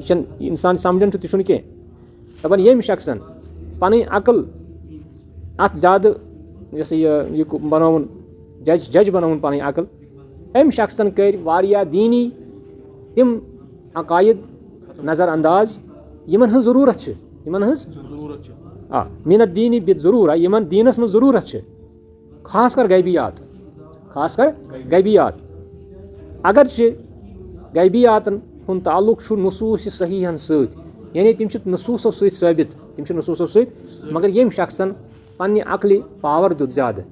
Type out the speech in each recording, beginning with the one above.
یہِ چھَنہٕ اِنسان سَمجھان چھُ تہِ چھُنہٕ کینٛہہ دَپان ییٚمۍ شخصن پَنٕنۍ عقل اَتھ زیادٕ یہِ ہسا یہِ بَنووُن جج بَنووُن پَنٕنۍ عقل أمۍ شخصن کٔرۍ واریاہ دیٖنی تِم عقایِد نظر انداز یِمن ہٕنٛز ضروٗرت چھِ آ میٖنت دیٖنی بِد ضروٗرت یِمن دیٖنس منٛز ضروٗرت چھِ خاص کر غیبیات اگرچہِ غیبیاتن ہُنٛد تعلُق چھُ نصوٗصِ صحیحن سۭتۍ یعنی تِم چھِ نصوٗصو سۭتۍ ثٲبت مگر ییٚمۍ شخصن پننہِ عقلہِ پاور دیُت زیادٕ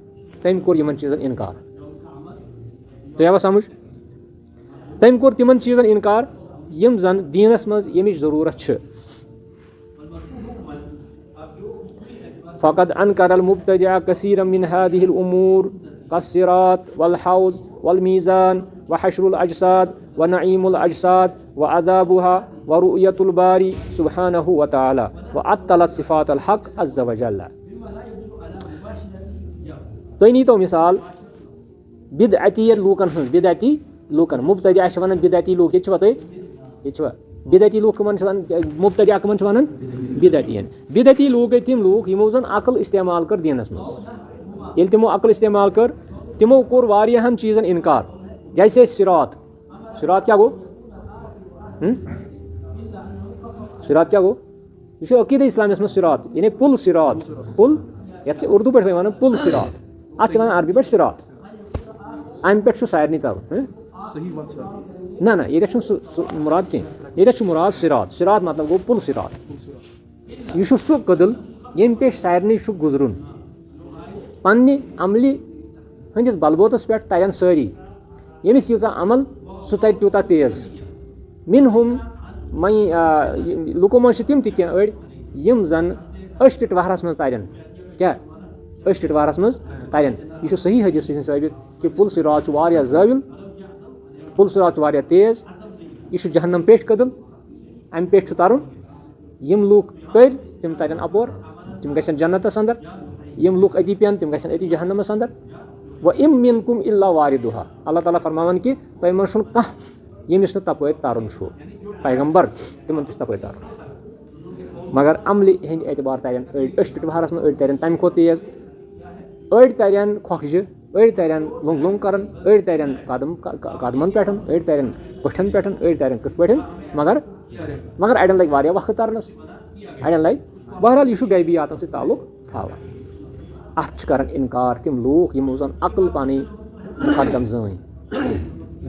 تٔمۍ کوٚر یِمن چیٖزن اِنکار تۄہہِ آوا سمجھ تٔمۍ کوٚر تِمن چیٖزن اِنکار یِم زن دیٖنس منٛز ییٚمِچ ضروٗرت چھِ فقط انکر المبتدع کثیرا من هذه الامور كالصراط والحوض والميزان وحشر الاجساد ونعيم الاجساد وعذابها ورؤية الباري سبحانه وتعالى وعطلت صفات الحق عز وجل تُہۍ نیٖتو مِثال بدعتی لوٗکن ہٕنٛز بدعتی لوٗکن مُبتدع چھِ وَنان بدعتی لوٗکھ ییٚتہِ چھِوا تُہۍ بدعتی لوٗکھ کٕمن چھِ وَنان مُبتدع کٕمن چھِ وَنان بدعتی لوٗکھ گٔے تِم لوٗکھ یِمو زن عقل استعمال کٔر دیٖنس منٛز ییٚلہِ تِمو عقل استعمال کٔر تِمو کوٚر واریاہن چیٖزن اِنکار جیسے صراط کیٛاہ گوٚو یہِ چھُ عقیٖدٕ اِسلامس منٛز صراط یعنی پُل یَتھ چھِ اُردو پٲٹھۍ وَنان پُل صراط اَتھ چھِ وَنان عربی پٲٹھۍ صراط اَمہِ پٮ۪ٹھ چھُ سارنٕے تَرُن نہ ییٚتٮ۪تھ چھُنہٕ سُہ مُراد کینٛہہ ییٚتٮ۪تھ چھُ مُراد صراط مطلب گوٚو پُل صراط یہِ چھُ سُہ کٔدٕل ییٚمہِ پٮ۪ٹھ سارنٕے چھُ گُزرُن پننہِ عملہِ ہٕنٛدِس بلبوتس پٮ۪ٹھ ترن سٲری ییٚمِس ییٖژاہ عمل سُہ ترِ تیوٗتاہ تیز لُکو منٛز چھِ تِم تہِ کینٛہہ أڑۍ یِم زن أچھ ٹِٹوارس منٛز ترن یہِ چھُ صحیح حدیث سۭتۍ ثٲبت کہِ پُل صراط چھُ واریاہ زٲوِل پُل صراط چھُ واریاہ تیز یہِ چھُ جہنم پیٚٹھۍ کٔدٕل اَمہِ پیٚٹھۍ چھُ ترُن یِم لُکھ تٔرۍ تِم ترن اپور تِم گژھن جنتس انٛدر یِم لُکھ أتی پیٚن تِم گژھن أتی جہنمس انٛدر وَإِن مِنکُم إِلَّا واردُہا اللہ تعالیٰ فرماوان کہِ تۄہہِ منٛز چھُنہٕ کانٛہہ ییٚمِس نہٕ تپٲرۍ ترُن چھُ پیغمبر تِمن تہِ چھُ تپٲرۍ ترُن مگر عملہِ ہٕنٛدۍ اعتبار ترن أڑۍ أچھ ٹِٹوارس منٛز أڑۍ ترن تمہِ کھۄتہٕ تیز أڑۍ ترن کھۄکھجہِ أڑۍ ترن لوٚنٛگ کران أڑۍ ترن قدمن پٮ۪ٹھ أڑۍ ترن پٔٹھٮ۪ن پٮ۪ٹھ أڑۍ ترن کِتھ پٲٹھۍ مگر اَڑٮ۪ن لگہِ واریاہ وقت ترنس اَڑٮ۪ن لگہِ بہرحال یہِ چھُ غیبیاتن سۭتۍ تعلُق تھاوان اَتھ چھِ کران اِنکار تِم لوٗکھ یِمو زن عقل پنٕنۍ مُقدم زٲنۍ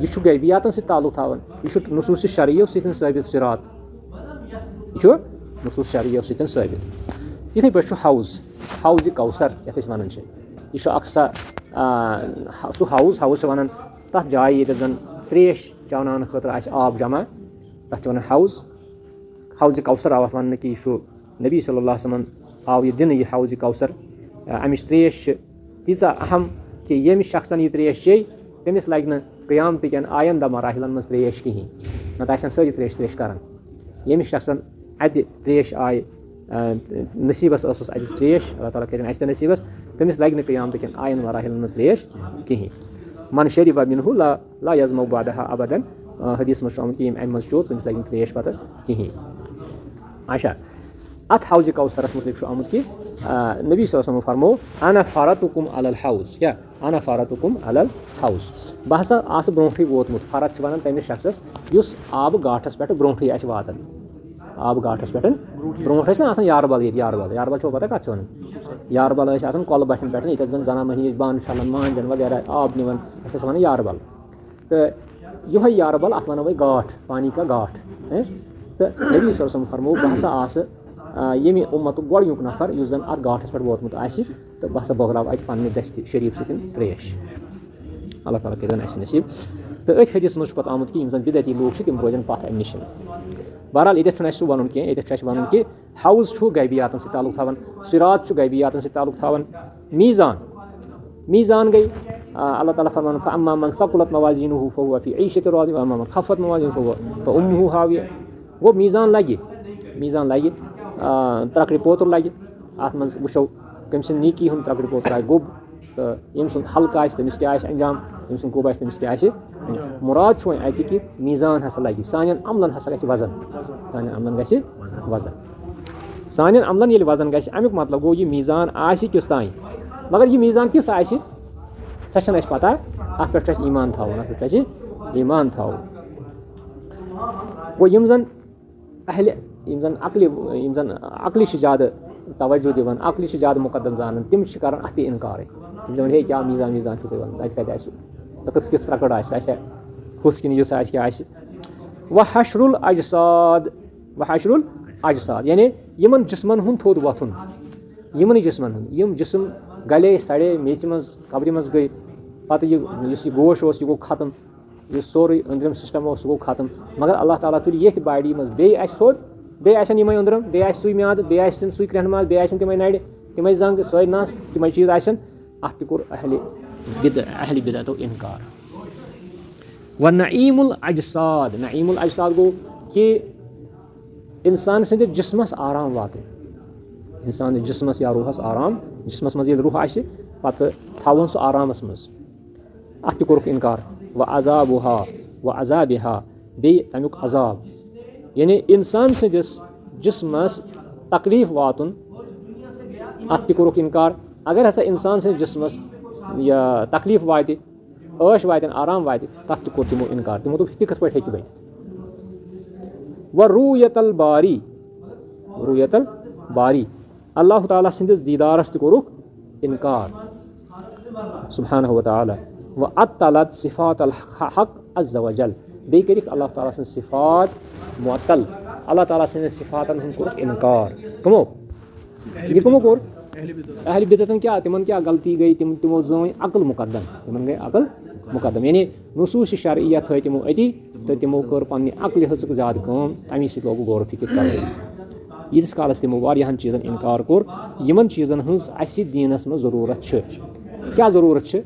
یہِ چھُ غیبیاتن سۭتۍ تعلُق تھاوان یہِ چھُ نصوٗصِ شرعیو سۭتۍ ثٲبت صراط یہِ چھُ نصوٗص شرعیو سۭتۍ ثٲبت یِتھٕے پٲٹھۍ چھُ حوضِ کوثر یَتھ أسۍ وَنان چھِ یہِ چھُ اکھ سُہ حوض چھِ وَنان تَتھ جایہِ ییٚتٮ۪تھ زن ترٛیش چاوناونہٕ خٲطرٕ آسہِ آب جمع تَتھ چھِ وَنان حوضِ کوثر آو اَتھ وَننہٕ کہِ یہِ چھُ نبی صلی اللہ وسلمن آو یہِ دِنہٕ یہِ حوضِ کوثر اَمِچ ترٛیش چھِ تیٖژاہ اہم کہِ ییٚمہِ شخصن یہِ ترٛیش چیٚیہِ تٔمِس لگہِ نہٕ قیامتٕکٮ۪ن آینٛدہ مراحلن منٛز ترٛیش کِہینۍ نتہٕ آسن سٲری ترٛیش کران ییٚمِس شخصن اَتہِ ترٛیش آیہِ نصیٖبس ٲسٕس اَتہِ ترٛیش اللہ تعالیٰ کٔرِنۍ اَسہِ تہِ نصیٖبس تٔمِس لگہِ نہٕ قیامتٕکٮ۪ن آینٛدٕ مراحلن منٛز ترٛیش کِہینۍ من شریبا مِنہُ لا یزمو بعدہا ابدن حدیثس منٛز چھُ آمُت کہِ ییٚمہِ اَمہِ منٛز چیوٚو تٔمِس لگہِ نہٕ ترٛیش پتہٕ کِہینۍ اچھا اَتھ حوضِ کوثرس مُتعلق چھُ آمُت کہِ نبی صلی اللہ علیہ وسلم فرمو انا فرطُکُم علی الحوض انا فرطُکُم علی الحوض بہٕ ہسا آسہٕ برونٛٹھٕے ووتمُت فرط چھِ وَنان تٔمِس شخصس یُس آبہٕ گاٹھس پٮ۪ٹھ برونٛٹھٕے آسہِ واتان آبہٕ گاٹھس پٮ۪ٹھ برونٛٹھ ٲسۍ نہ آسان یارٕبل یارٕبل چھُو پتہ کَتھ چھِ وَنان یارٕبل ٲسۍ آسان کۄلہٕ بَٹھٮ۪ن پٮ۪ٹھ ییٚتٮ۪تھ زن زنان مٔہنی ٲسۍ بانہٕ چھلان مانجان وغیرہ آب نِوان اَتھ ٲسۍ وَنان یارٕبل تہٕ یِہوے یارٕبل اَتھ وَنو أسۍ گاٹھ پانی کا گاٹھ تہٕ نبی صلی اللہ علیہ وسلم فرمو بہٕ ہسا آسہٕ ییٚمہِ اُمتُک گۄڈٕنیُک نفر یُس زن اَتھ گاٹھس پٮ۪ٹھ ووتمُت آسہِ تہٕ بہٕ ہسا بٲگراو اَتہِ پننہِ دستہِ شریٖف سۭتۍ ترٛیش اللہ تعالیٰ کٔرِنۍ اَسہِ نصیٖب تہٕ أتھۍ حدیثس منٛز چھُ پتہٕ آمُت کہِ یِم زن بدعتی لوٗکھ چھِ تِم روزن پتھ اَمہِ نِش بہرحال ییٚتٮ۪تھ چھُنہٕ اَسہِ سُہ وَنُن کینٛہہ ییٚتٮ۪تھ چھُ اَسہِ وَنُن کہِ حوض چھُ غیبیاتن سۭتۍ تعلُق تھاوان صراط چھُ غیبیاتن سۭتۍ تعلُق تھاوان میٖزان گٔے اللہ تعالیٰ فرماوان فاما من ثقلت موازینُہُ فہُوَ فی عیشۃ راضیہ واما من خفت موازینُہُ فأمُہُ ہاویہ گوٚو میٖزان لگہِ ترٛکرِ پوتُر لگہِ اَتھ منٛز وٕچھو کٔمۍ سٕنٛدِ نیکی ہُنٛد ترٛکرِ پوتُر آسہِ گوٚب تہٕ ییٚمہِ سُنٛد ہلکہٕ آسہِ تٔمِس کیاہ آسہِ انجام ییٚمہِ سُنٛد گوٚب آسہِ تٔمِس کیاہ آسہِ مُراد چھُ وۄنۍ اَتہِ کہِ میٖزان ہسا لگہِ سانٮ۪ن عملن ہسا گژھِ وزن سانٮ۪ن عملن گژھِ وزن سانٮ۪ن عملن ییٚلہِ وزن گژھِ اَمیُک مطلب گوٚو یہِ میٖزان آسہِ کِس تانۍ مگر یہِ میٖزان کِژھ آسہِ سۄ چھَنہٕ اَسہِ پتہ اَتھ پٮ۪ٹھ چھُ اَسہِ ایٖمان تھاوُن اَتھ پٮ۪ٹھ چھُ اَسہِ ایٖمان تھاوُن گوٚو یِم زن عقلہِ چھِ زیادٕ توجہ دِوان عقلہِ چھِ زیادٕ مُقدم زانان تِم چھِ کران اَتھ تہِ اِنکارٕے تِم چھِ دَپان ہے کیٛاہ میٖزان ویٖزان چھُو تُہۍ وَنان اَتہِ کَتہِ آسہِ لٔکٕر کِژھ لۄکٕٹ آسہِ آسہِ ہُس کِنہٕ یُس آسہِ کیٛاہ آسہِ وحشرُل اجساد یعنی یِمن جِسمن ہُنٛد تھوٚد وۄتھُن یِمنٕے جِسمن ہُنٛد یِم جِسم گلے سڑے میٚژِ منٛز قبرِ منٛز گٔے پتہٕ یُس یہِ گوش اوس یہِ گوٚو ختم یُس سورُے أنٛدرِم سِسٹم اوس سُہ گوٚو ختم مگر اللہ تعالیٰ تُلہِ ییٚتھۍ باڈی منٛز بیٚیہِ اَسہِ تھوٚد بیٚیہِ آسن یِمے أنٛدرِم بیٚیہِ آسہِ سُے میادٕ بیٚیہِ آسن سُے کرٛٮ۪نہٕ ماز بیٚیہِ آسن تِمے نرِ تِمے زنٛگ سۄے نس تِمے چیٖز آسن اَتھ تہِ کوٚر اہلِ بِدعتو اِنکار وۄنۍ نعیٖم الاجساد گوٚو کہِ اِنسان سٕنٛدِس جِسمس آرام واتُن اِنسان جِسمس یا روٗحس آرام جِسمس منٛز ییٚلہِ روح آسہِ پتہٕ تھاوُن سُہ آرامس منٛز اَتھ تہِ کوٚرُکھ اِنکار وعذابِہا بیٚیہِ تمیُک عذاب یعنی اِنسان سٕنٛدِس جِسمس تکلیٖف واتُن اَتھ تہِ کوٚرُکھ اِنکار اگر ہسا اِنسان سٕنٛدِس جِسمس یہِ تکلیٖف واتہِ عٲش واتن آرام واتہِ تتھ تہِ کوٚر تِمو اِنکار تِمو دوٚپ تہِ کِتھ پٲٹھۍ ہیٚکہِ بٔنِتھ رُویت الباری اللہ تعالیٰ سٕنٛدِس دیٖدارس تہِ کوٚرُکھ اِنکار سبحانہ وتعالیٰ وَعطلت صفات الحق عز وجل بیٚیہِ کٔرِکھ اللہ تعالیٰ سٕنٛز صفات معطل اللہ تعالیٰ سٕنٛدٮ۪ن صفاتن ہُنٛد کوٚرُکھ اِنکار یہِ کٕمو کوٚر اہلِ بِدعتن کیٛاہ تِمن کیٛاہ غلطی گٔے تِمو زٲنۍ عقل مُقدم تِمن گٔے عقل مُقدم یعنی نصوٗصِ شرعیہ تھٲے تِمو أتی تہٕ تِمو کٔر پننہِ عقلہِ ہٕنٛز زیادٕ کٲم تمی سۭتۍ لوگُکھ غورٕ فِکر کرٕنۍ ییٖتِس کالس تِمو واریاہن چیٖزن اِنکار کوٚر یِمن چیٖزن ہٕنٛز اَسہِ دیٖنس منٛز ضروٗرت چھِ کیٛاہ ضروٗرت چھِ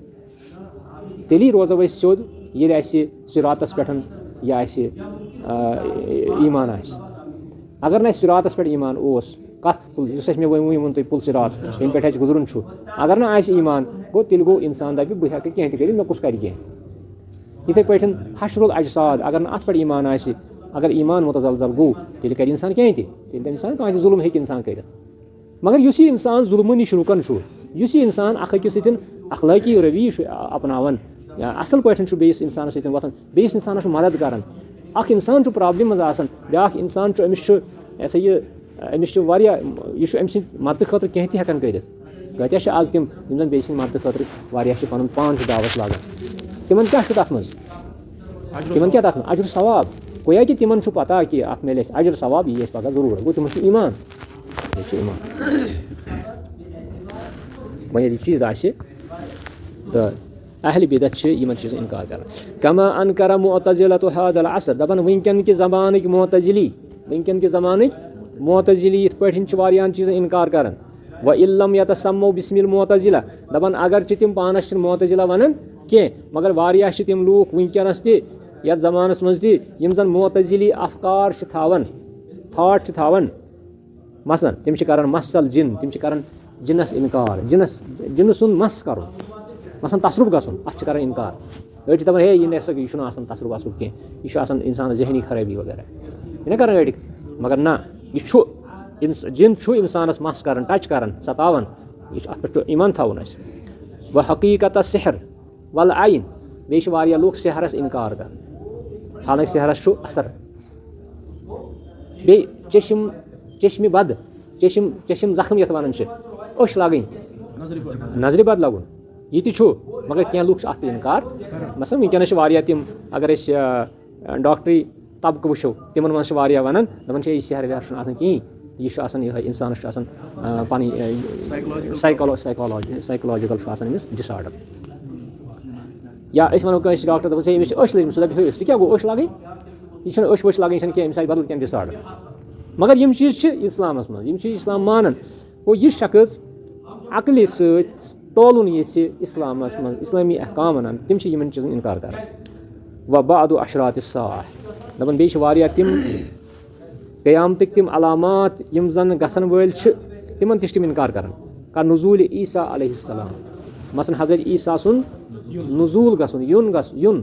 تیٚلی روزو أسۍ سیوٚد ییٚلہِ اَسہِ صِراتس پٮ۪ٹھ یہِ آسہِ ایٖمان آسہِ اگر نہٕ اَسہِ صِراتس پٮ۪ٹھ ایٖمان اوس کتھ یُس اَسہِ مےٚ ووٚن تۄہہِ پُل صِرات ییٚمہِ پٮ۪ٹھ اَسہِ گُزرُن چھُ اگر نہٕ آسہِ ایٖمان گوٚو تیٚلہِ گوٚو اِنسان دپہِ بہٕ ہٮ۪کہٕ کینٛہہ تہِ کٔرِتھ مےٚ کُس کرِ کینٛہہ یِتھٕے پٲٹھۍ حشرُل اجساد اگر نہٕ اَتھ پٮ۪ٹھ ایٖمان آسہِ اگر ایٖمان مُتزلزل گوٚو تیٚلہِ کرِ اِنسان کینٛہہ تہِ تیٚلہِ دپہِ اِنسان کانٛہہ تہِ ظُلم ہیٚکہِ اِنسان کٔرِتھ مگر یُس یہِ اِنسان ظُلمہٕ نِش رُکان چھُ یُس یہِ اِنسان اکھ أکِس سۭتۍ اخلٲقی رویہِ چھُ اپناوان یا اَصٕل پٲٹھۍ چھُ بیٚیِس اِنسانس سۭتۍ وۄتھان بیٚیِس اِنسانس چھُ مدد کران اکھ اِنسان چھُ پرابلِم منٛز آسان بیاکھ اِنسان چھُ أمِس چھُ یہِ ہسا یہِ أمِس چھُ واریاہ یہِ چھُ أمۍ سٕنٛدِ مدتہٕ خٲطرٕ کینٛہہ تہِ ہٮ۪کان کٔرِتھ کۭتیاہ چھِ آز تِم یِم زن بیٚیہِ سٕنٛدِ مدتہٕ خٲطرٕ واریاہ چھِ پنُن پان چھُ دعوت لاگان تِمن کیٛاہ چھُ تتھ منٛز تِمن کیٛاہ تتھ منٛز اجر ثواب گویا کہِ تِمن چھُ پتہ کہِ اتھ میلہِ اَسہِ اجر ثواب یی اَسہِ پگاہ ضروٗرت گوٚو تِمن چھُ ایٖمان یہِ چھُ ایٖمان وۄنۍ ییٚلہِ یہِ چیٖز آسہِ تہٕ اہلِ بدعت چھِ یِمن چیٖزن اِنکار کران کما انکر معتزلة هذا العصر دپان وٕنکٮ۪ن کہِ زمانٕکۍ معتزلی یِتھ پٲٹھۍ چھِ واریاہن چیٖزن اِنکار کران وَإِلَّمْ يَتَسَمَّوْا بِسْمِ الْمُعْتَزِلَةِ دپان اگرچہِ تِم پانس چھِنہٕ معتزلہ ونان کینٛہہ مگر واریاہ چھِ تِم لوٗکھ وٕنکٮ۪نس تہِ یتھ زمانس منٛز تہِ یِم زن معتزلی افکار چھِ تھاوان تھاٹ چھِ تھاوان مثلاً تِم چھِ کران مسل جِن تِم چھِ کران جِنس اِنکار جِنہٕ سُنٛد مس کرُن مثلاً تصرُف گژھُن اتھ چھِ کران اِنکار أڑۍ چھِ دپان ہے یہِ نسا یہِ چھُنہٕ آسان تصرُف وصرُف کینٛہہ یہِ چھُ آسان اِنسانس ذہنی خرٲبی وغیرہ یہِ نا کران أڑۍ مگر نہ یہِ چھُ جِن چھُ اِنسانس مس کران ٹچ کران ستاوان یہِ چھُ اتھ پٮ۪ٹھ چھُ ایٖمان تھاوُن اَسہِ وۄنۍ حقیٖقت سحر والعین بیٚیہِ چھِ واریاہ لُکھ سحرس اِنکار کران حالانکہِ سحرس چھُ اثر بیٚیہِ چشمہِ بد چشم زخم یتھ ونان چھِ أچھ لاگٕنۍ نظرِ بد لگُن یہِ تہِ چھُ مگر کینٛہہ لُکھ چھِ اتھ تہِ اِنکار مثلاً وٕنکٮ۪نس چھِ واریاہ تِم اگر أسۍ ڈاکٹری طبقہٕ وٕچھو تِمن منٛز چھِ واریاہ ونان دپان چھِ یہِ سحر وحر چھُنہٕ آسان کِہیٖنۍ یہِ چھُ آسان یِہوے اِنسانس چھُ آسان پنٕنۍ سایکولوجِکل چھُ آسان أمِس ڈِس آرڈر یا أسۍ ونو کٲنٛسہِ ڈاکٹر دپان ہے أمِس چھِ أچھ لٔجمٕژ سُہ دپہِ ہے سُہ کیٛاہ گوٚو أچھ لاگٕنۍ یہِ چھنہٕ أچھ ؤچھ لاگٕنۍ یہِ چھنہٕ کینٛہہ أمِس آسہِ بدل کینٛہہ ڈِس آرڈر مگر یِم چیٖز چھِ اِسلامس منٛز یِم چیٖز اِسلام مانان گوٚو یہِ شخص عقلہِ سۭتۍ تولُن ییٚژھِ اِسلامس منٛز اِسلٲمی احکام انان تِم چھِ یِمن چیٖزن اِنکار کران وبعد اشرات الساعہ دپان بیٚیہِ چھِ واریاہ تِم قیامتٕکۍ تِم علامات یِم زن گژھن وٲلۍ چھِ تِمن تہِ چھِ تِم اِنکار کران نزوٗلِ عیٖسیٰ علیہ السلام مثلاً حضرت عیٖسیٰ سُنٛد نزوٗل گژھُن یُن